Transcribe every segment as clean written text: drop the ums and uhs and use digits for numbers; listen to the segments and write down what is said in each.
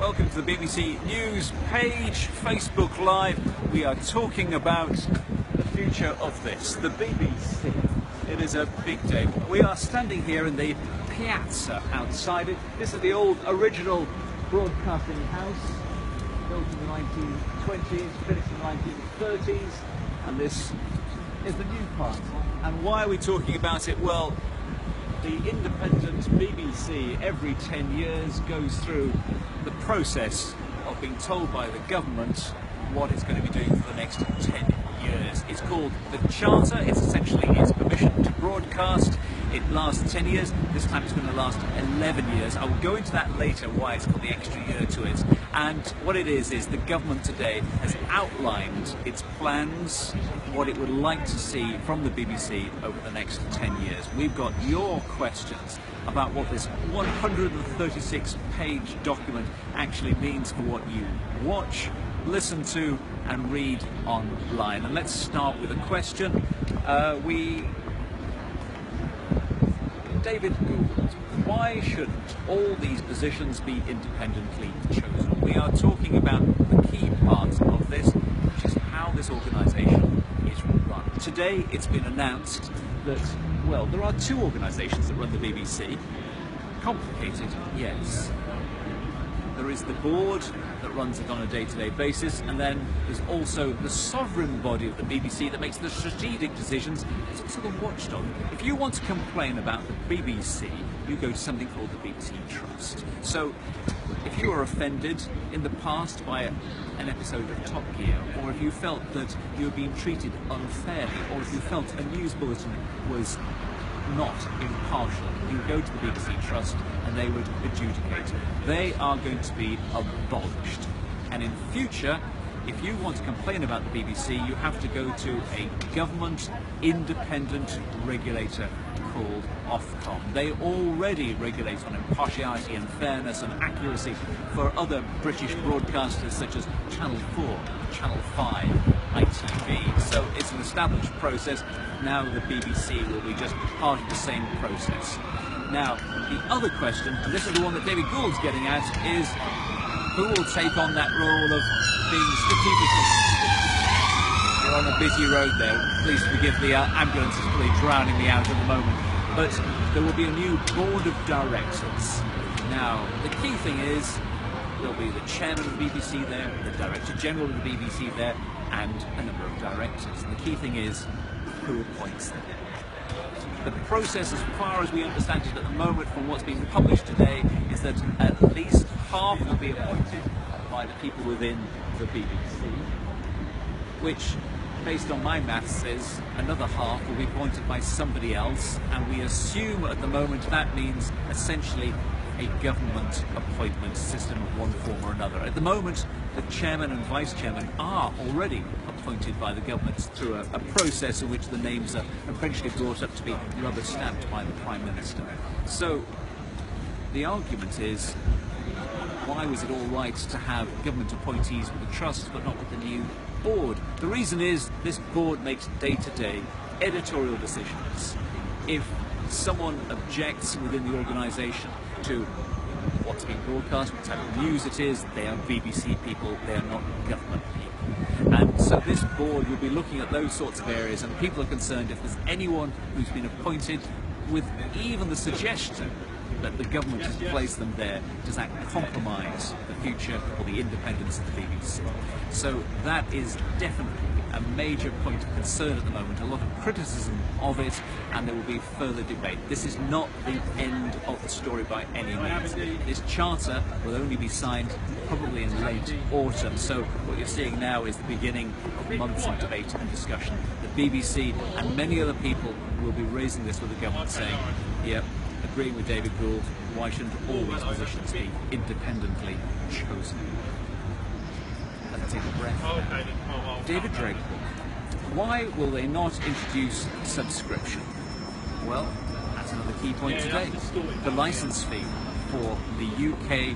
Welcome to the BBC News page, Facebook Live. We are talking about the future of this, the BBC. It is a big day. We are standing here in the piazza outside it. This is the old original broadcasting house, built in the 1920s, finished in the 1930s, and this is the new part. And why are we talking about it? Well, the independent BBC every 10 years goes through the process of being told by the government what it's going to be doing for the next 10 years. It's called the Charter. It's essentially its permission to broadcast. It lasts 10 years. This time it's going to last 11 years. I will go into that later, why it's got the extra year to it. And what it is the government today has outlined its plans, what it would like to see from the BBC over the next 10 years. We've got your questions about what this 136-page document actually means for what you watch, listen to and read online. And let's start with a question. David Gould, why shouldn't all these positions be independently chosen? We are talking about the key part of this, which is how this organisation is run. Today it's been announced that, well, there are two organisations that run the BBC. Complicated, yes. There is the board that runs it on a day-to-day basis, and then there's also the sovereign body of the BBC that makes the strategic decisions. It's also the watchdog. If you want to complain about the BBC, you go to something called the BBC Trust. So if you were offended in the past by an episode of Top Gear, or if you felt that you were being treated unfairly, or if you felt a news bulletin was not impartial, you go to the BBC Trust and they would adjudicate. They are going to be abolished. And in future, if you want to complain about the BBC, you have to go to a government independent regulator called Ofcom. They already regulate on impartiality and fairness and accuracy for other British broadcasters such as Channel 4, Channel 5, ITV. So it's an established process. Now the BBC will be just part of the same process. Now, the other question, and this is the one that David Gould's getting at, is who will take on that role of being strategically... We're on a busy road there. Please forgive the ambulance is really drowning me out at the moment. But there will be a new board of directors. Now, the key thing is there'll be the chairman of the BBC there, the director general of the BBC there, and a number of directors. And the key thing is who appoints them. The process, as far as we understand it at the moment from what's been published today, is that at least half will be appointed by the people within the BBC, which, based on my maths, says another half will be appointed by somebody else, and we assume at the moment that means essentially a government appointment system of one form or another. At the moment, the chairman and vice chairman are already appointed by the government through a process in which the names are eventually brought up to be rubber stamped by the Prime Minister. So the argument is, why was it all right to have government appointees with the trust but not with the new board? The reason is this board makes day-to-day editorial decisions. If someone objects within the organisation to what's being broadcast, what type of news it is, they are BBC people, they are not government people. And so this board will be looking at those sorts of areas, and people are concerned if there's anyone who's been appointed with even the suggestion that the government has placed them there, does that compromise the future or the independence of the BBC? So that is definitely a major point of concern at the moment, a lot of criticism of it, and there will be further debate. This is not the end of the story by any means. This charter will only be signed probably in late autumn, so what you're seeing now is the beginning of months of debate and discussion. The BBC and many other people will be raising this with the government, saying, yep, agreeing with David Gould, why shouldn't all these positions be independently chosen? Let's take a breath. David Drake, why will they not introduce subscription? Well, that's another key point today. The licence fee for the UK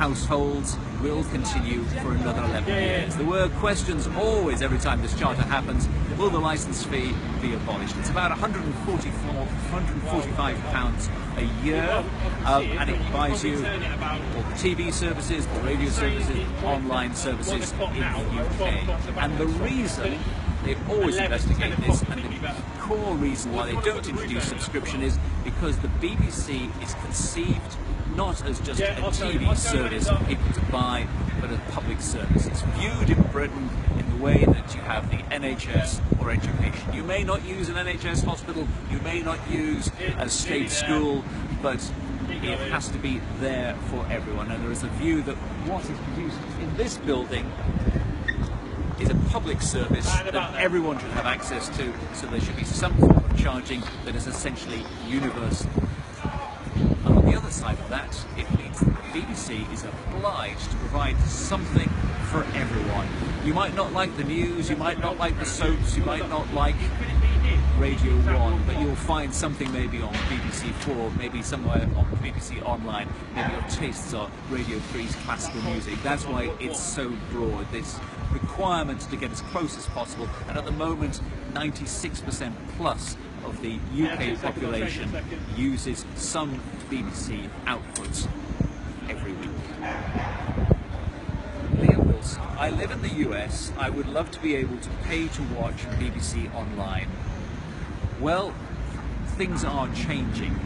households will continue for another 11 years. There were questions always every time this charter happens: will the licence fee be abolished? It's about £145 a year, and it buys you all the TV services, the radio services, online services in the UK. And the reason they always investigate this, and the core reason why they don't introduce subscription, is because the BBC is conceived not as just a TV service for people to buy, but a public service. It's viewed in Britain in the way that you have the NHS or education. You may not use an NHS hospital, you may not use a state school, but it has to be there for everyone. And there is a view that what is produced in this building is a public service that everyone should have access to, so there should be some form of charging that is essentially universal. And on the other side of that, it means that the BBC is obliged to provide something for everyone. You might not like the news, you might not like the soaps, you might not like Radio 1, but you'll find something maybe on BBC 4, maybe somewhere on BBC Online, maybe your tastes are Radio 3's classical music. That's why it's so broad, this requirement to get as close as possible. And at the moment, 96% plus of the UK population uses some BBC output every week. I live in the US. I would love to be able to pay to watch BBC Online. Well, things are changing.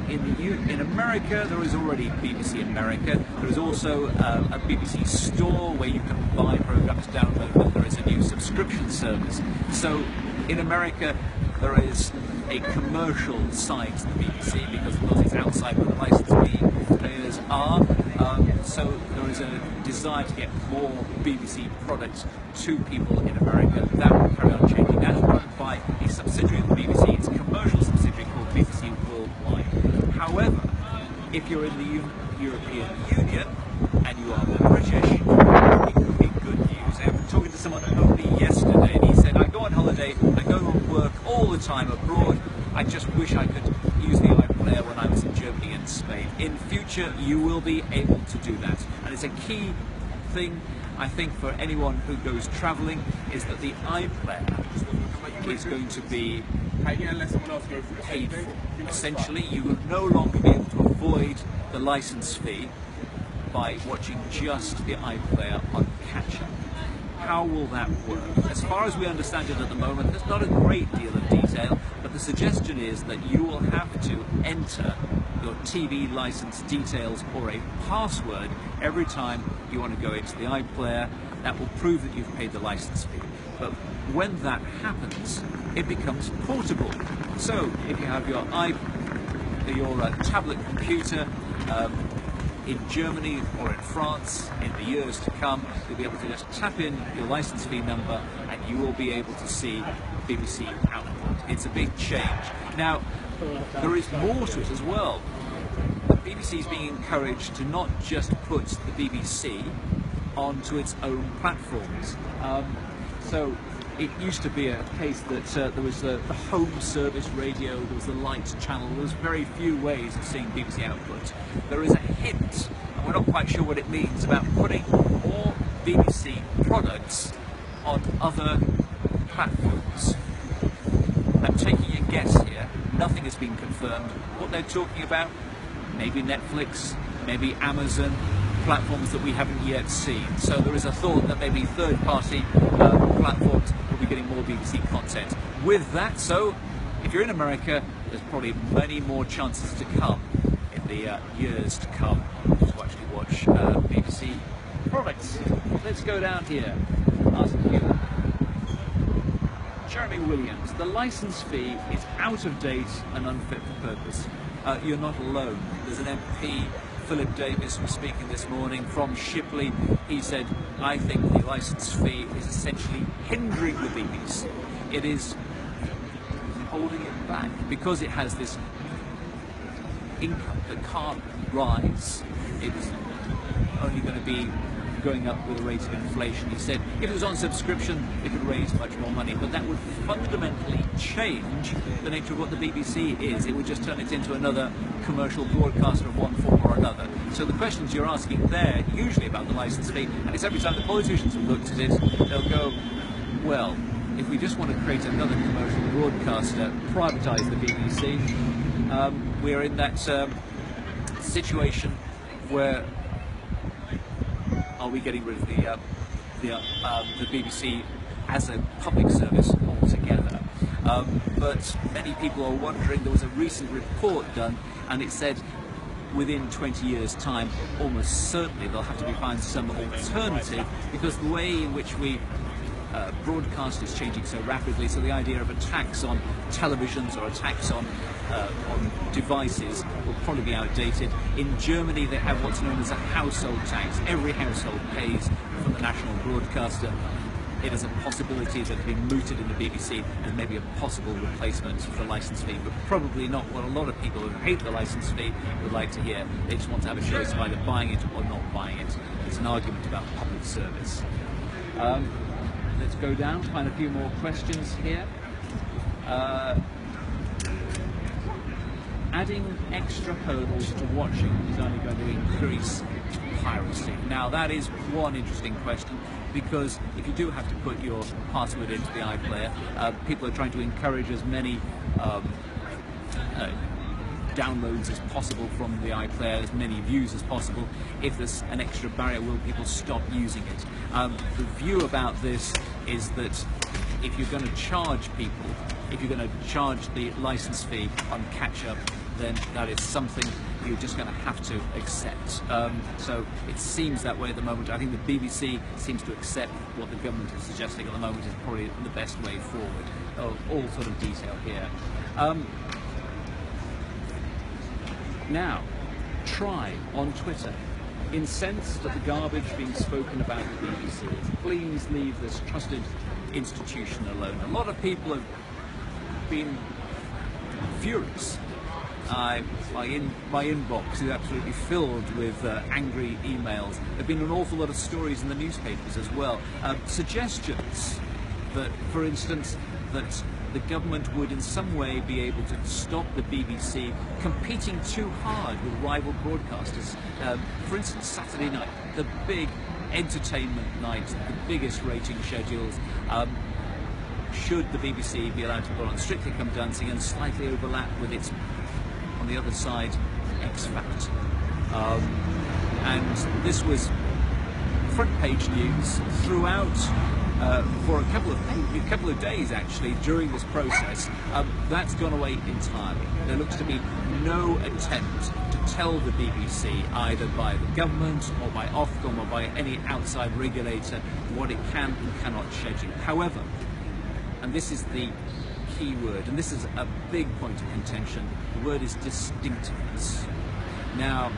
In America, there is already BBC America. There is also a BBC store where you can buy programs, download them. There is a new subscription service. So in America, there is a commercial side to the BBC, because of course it's outside where the licence fee payers are. So there is a desire to get more BBC products to people in America. That will carry on changing. That's run by a subsidiary of the BBC. It's a commercial subsidiary called BBC Worldwide. However, if you're in the European Union and you are British, it could be good news. I was talking to someone only yesterday, and he said, I go on holiday, I go and work all the time abroad. I just wish I could use the iPlayer when I was in Germany and Spain. In future, you will be able to do that. And it's a key thing, I think, for anyone who goes travelling, is that the iPlayer is going to be paid for. Essentially, you will no longer be able to avoid the licence fee by watching just the iPlayer on catch-up. How will that work? As far as we understand it at the moment, there's not a great deal of detail, but the suggestion is that you will have to enter your TV license details or a password every time you want to go into the iPlayer. That will prove that you've paid the license fee. But when that happens, it becomes portable. So if you have your tablet computer in Germany or in France in the years to come, you'll be able to just tap in your license fee number and you will be able to see BBC output. It's a big change. Now, there is more to it as well. The BBC is being encouraged to not just put the BBC onto its own platforms. So it used to be a case that there was the home service radio, there was the light channel, there was very few ways of seeing BBC output. There is a hint, and we're not quite sure what it means, about putting more BBC products on other platforms. I'm taking a guess here, nothing has been confirmed. What they're talking about, maybe Netflix, maybe Amazon, platforms that we haven't yet seen. So there is a thought that maybe third-party platforms will be getting more BBC content. With that, so if you're in America, there's probably many more chances to come in the years to come to actually watch BBC products. Let's go down here. Ask you. Jeremy Williams, the licence fee is out of date and unfit for purpose. You're not alone. There's an MP, Philip Davis, was speaking this morning from Shipley. He said, I think the licence fee is essentially hindering the BBC. It is holding it back because it has this income that can't rise. It's only going to be going up with the rate of inflation. He said if it was on subscription, it could raise much more money, but that would fundamentally change the nature of what the BBC is. It would just turn it into another commercial broadcaster of one form or another. So the questions you're asking there, usually about the licence fee, and it's every time the politicians have looked at it, they'll go, well, if we just want to create another commercial broadcaster, privatise the BBC, we're in that situation where are we getting rid of the BBC as a public service altogether? But many people are wondering, there was a recent report done and it said within 20 years' time, almost certainly there'll have to be found some alternative, because the way in which we broadcast is changing so rapidly. So the idea of a tax on televisions or a tax on devices will probably be outdated. In Germany, they have what's known as a household tax. Every household pays for the national broadcaster. It is a possibility that it will be mooted in the BBC as maybe a possible replacement for the licence fee, but probably not what a lot of people who hate the licence fee would like to hear. They just want to have a choice of either buying it or not buying it. It's an argument about public service. Let's go down, find a few more questions here. Adding extra hurdles to watching is only going to increase piracy. Now that is one interesting question, because if you do have to put your password into the iPlayer, people are trying to encourage as many downloads as possible from the iPlayer, as many views as possible. If there's an extra barrier, will people stop using it? The view about this is that if you're going to charge people, if you're going to charge the license fee on catch-up, then that is something you're just going to have to accept. So it seems that way at the moment. I think the BBC seems to accept what the government is suggesting at the moment is probably the best way forward. All sort of detail here. Now, try on Twitter. Incensed at the garbage being spoken about the BBC, please leave this trusted institution alone. A lot of people have been furious. My inbox is absolutely filled with angry emails. There have been an awful lot of stories in the newspapers as well. Suggestions that, for instance, that the government would in some way be able to stop the BBC competing too hard with rival broadcasters. For instance, Saturday night, the big entertainment night, the biggest rating schedules. Should the BBC be allowed to put on Strictly Come Dancing and slightly overlap with its, on the other side, X Factor? And this was front page news throughout for a couple of days actually during this process. That's gone away entirely. There looks to be no attempt to tell the BBC, either by the government or by Ofcom or by any outside regulator, what it can and cannot schedule. However, and this is the key word, and this is a big point of contention, the word is distinctiveness. Now,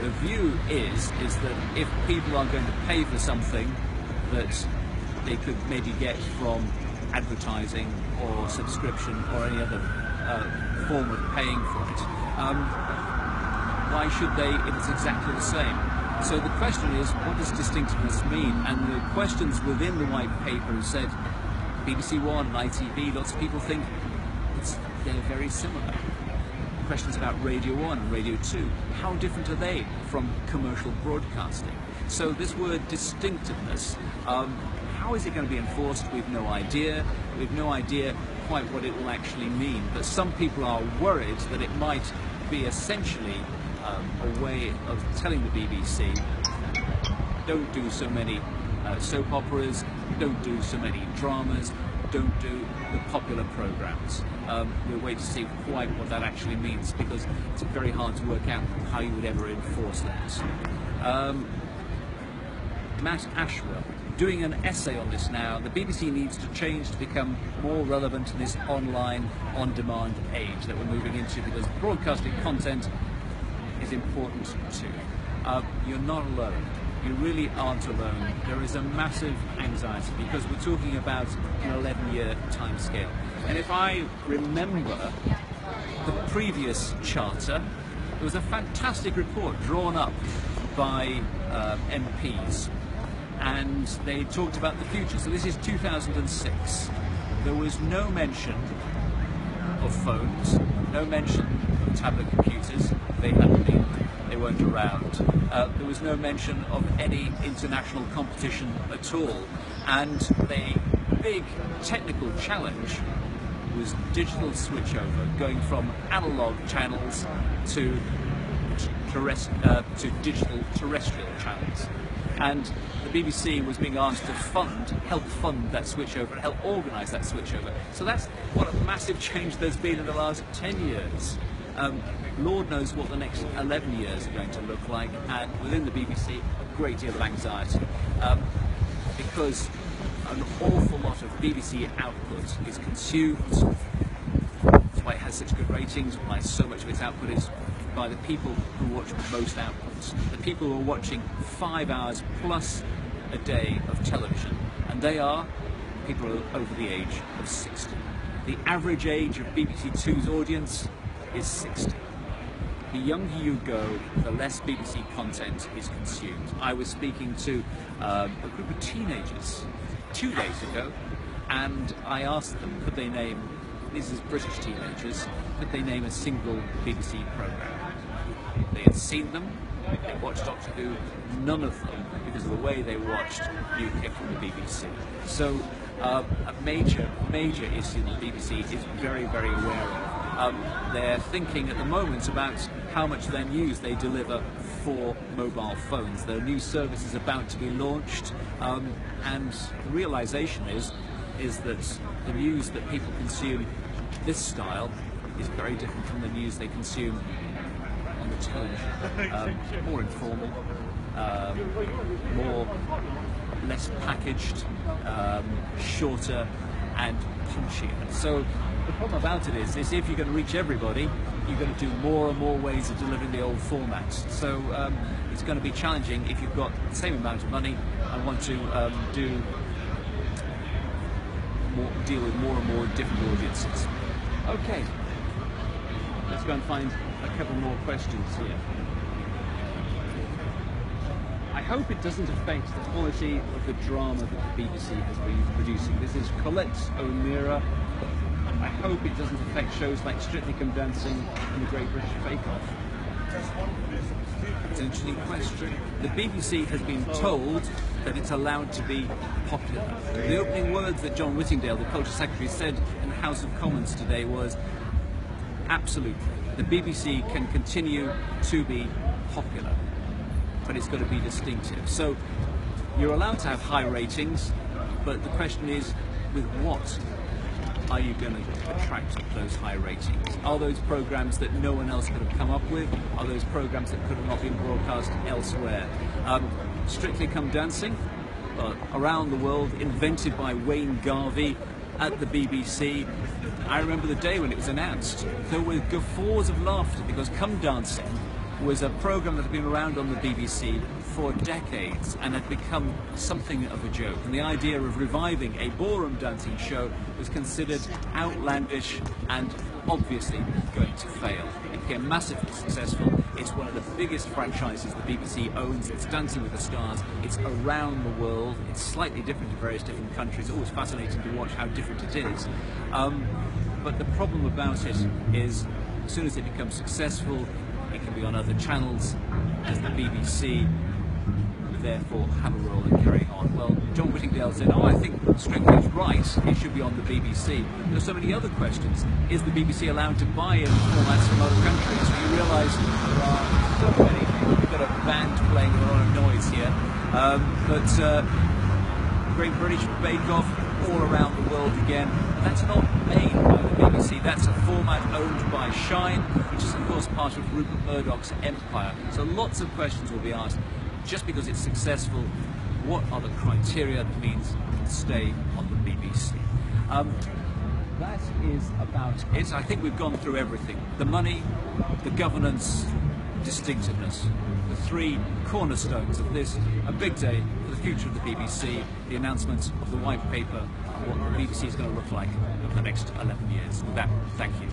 the view is that if people are going to pay for something that they could maybe get from advertising or subscription or any other form of paying for it, why should they if it's exactly the same? So the question is, what does distinctiveness mean? And the questions within the white paper said BBC One and ITV, lots of people think they're very similar. Questions about Radio 1 and Radio 2, how different are they from commercial broadcasting? So this word distinctiveness, how is it going to be enforced? We've no idea. We've no idea quite what it will actually mean. But some people are worried that it might be essentially a way of telling the BBC, don't do so many soap operas, don't do so many dramas, don't do the popular programs. We'll wait to see quite what that actually means, because it's very hard to work out how you would ever enforce that. Matt Ashworth, doing an essay on this now. The BBC needs to change to become more relevant in this online, on-demand age that we're moving into, because broadcasting content is important too. You're not alone. You really aren't alone. There is a massive anxiety because we're talking about an 11-year time scale. And if I remember the previous charter, there was a fantastic report drawn up by MPs, and they talked about the future. So this is 2006. There was no mention of phones, no mention of tablet computers. They hadn't been, they weren't around. There was no mention of any international competition at all. And the big technical challenge was digital switchover, going from analog channels to digital terrestrial channels. And the BBC was being asked to help fund that switchover and help organise that switchover. So that's what a massive change there's been in the last 10 years. Lord knows what the next 11 years are going to look like, and within the BBC a great deal of anxiety, because an awful lot of BBC output is consumed. That's why it has such good ratings, why so much of its output is by the people who watch most outputs. The people who are watching 5 hours plus a day of television, and they are people over the age of 60. The average age of BBC Two's audience is 60. The younger you go, the less BBC content is consumed. I was speaking to a group of teenagers 2 days ago, and I asked them, could they name, these are British teenagers, could they name a single BBC programme? They had seen them, they watched Doctor Who, none of them, because of the way they watched, knew it from the BBC. So a major issue that the BBC is very, very aware of. They're thinking at the moment about how much of their news they deliver for mobile phones. Their new service is about to be launched, and the realization is that the news that people consume this style is very different from the news they consume on the television. More informal, less packaged, shorter and punchier. So the problem about it is if you're going to reach everybody, you're going to do more and more ways of delivering the old format. So it's going to be challenging if you've got the same amount of money and want to deal with more and more different audiences. Okay, let's go and find a couple more questions here. I hope it doesn't affect the quality of the drama that the BBC has been producing. This is Colette O'Meara. I hope it doesn't affect shows like Strictly Come Dancing and The Great British Bake Off. It's an interesting question. The BBC has been told that it's allowed to be popular. The opening words that John Whittingdale, the Culture Secretary, said in the House of Commons today was, absolutely, the BBC can continue to be popular, but it's got to be distinctive. So you're allowed to have high ratings, but the question is, with what are you going to attract those high ratings? Are those programs that no one else could have come up with? Are those programs that could have not been broadcast elsewhere? Strictly Come Dancing, around the world, invented by Wayne Garvey at the BBC. I remember the day when it was announced. There were guffaws of laughter because Come Dancing was a program that had been around on the BBC for decades and had become something of a joke. And the idea of reviving a ballroom dancing show was considered outlandish and obviously going to fail. It became massively successful. It's one of the biggest franchises the BBC owns. It's Dancing with the Stars. It's around the world. It's slightly different in various different countries. It's always fascinating to watch how different it is. But the problem about it is, as soon as it becomes successful, it can be on other channels, as the BBC therefore have a role in carrying on. Well, John Whittingdale said, I think Strictly is right, it should be on the BBC. There's so many other questions. Is the BBC allowed to buy in formats from other countries? So you realise there are so many things. We've got a band playing a lot of noise here. Great British Bake Off, all around the world again. That's not made by the BBC. That's a format owned by Shine, which is of course part of Rupert Murdoch's empire. So lots of questions will be asked. Just because it's successful, what are the criteria that means it can stay on the BBC? That is about it. I think we've gone through everything. The money, the governance, distinctiveness. The three cornerstones of this, a big day for the future of the BBC, the announcement of the white paper, and what the BBC is going to look like over the next 11 years. With that, thank you.